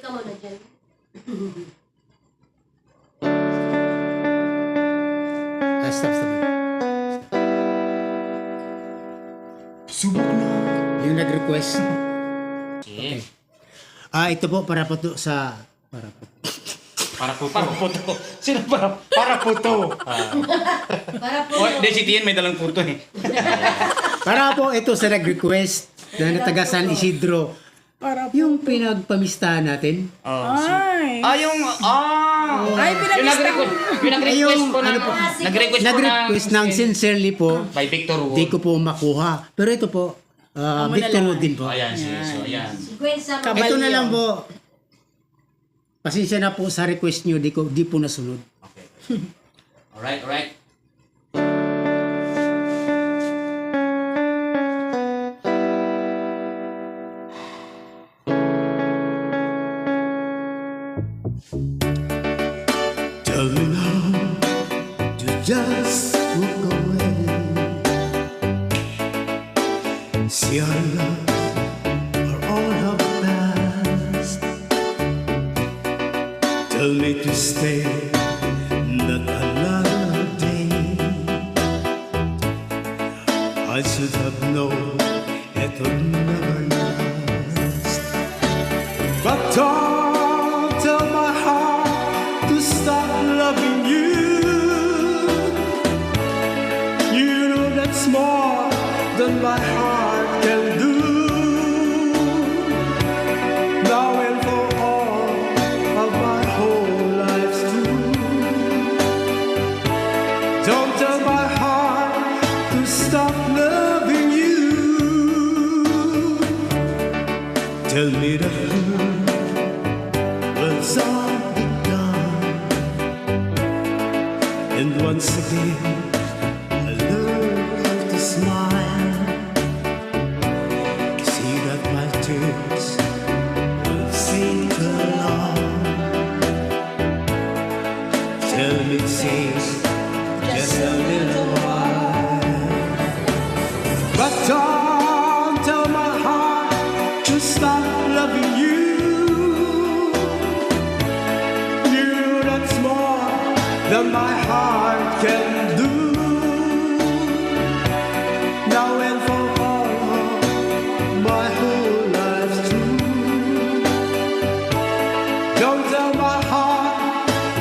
ka muna dyan. Stop. Subok na. Yung nag-request. Okay. Ito po para po to sa... Para po. Para puto. Sino para puto? Para po. Oh, di si Tien may dalang puto eh. Para po ito sa nag-request na taga San Isidro. Para Yung pinagpamistahan natin. Ay. Ay, Yung nag-request po na. ano po? Nag-request po na. Nag-request ng sincerely po. By Victor Hugo. Di ko po makuha. Pero ito po, Victor Wood din po. Ayan, so ayan. Gwen sa mga. Ito na lang po. Pasensya na po sa request nyo, di po nasunod. Okay. Alright. Tell me now to just walk away. See our love are all of the past. Tell me to stay, not another day. I should have known it would never last. But don't tell my heart to stop loving you. You know that's more than my heart can do. Now and for all of my whole life's through. Don't tell my heart to stop loving you. Tell me the world's all begun, and once again I learn how to smile. See that my tears will sink along. Tell me it says just a little while, but don't tell my heart to stop loving you. You know that's more than my heart can do. Now and for all my whole life's through. Don't tell my heart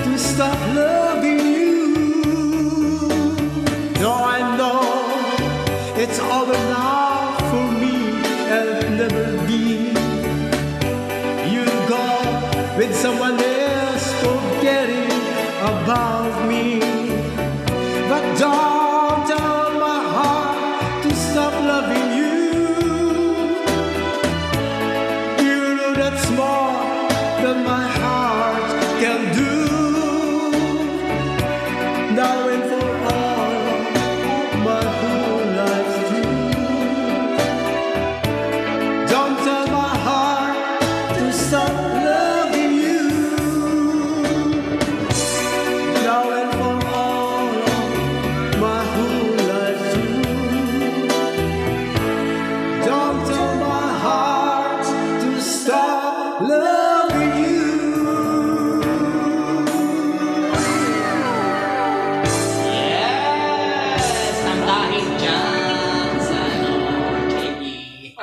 to stop loving you. No, I know it's over now for me and never be. You go with someone else, forgetting about me. But don't tell my heart to stop loving you. You know that's more than my heart can do. Now and for all my whole life's through. Don't tell my heart to stop loving you. Now and for all my whole life's through. Don't tell my heart to stop loving you. Yes! Ang dahil dyan sa KE.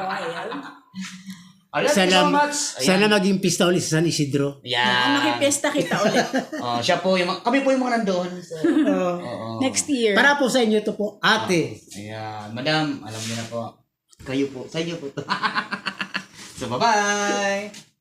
Thank you so much. Sana maging pista ulit sa San Isidro. Yan. Makipiesta kita ulit. Siya po, kami po yung mga nandoon. Oo. Next year. Para po sa inyo ito po, ate. Ayan. Madam, alam niyo na po. Kayo po. Sa inyo po to. So, bye-bye!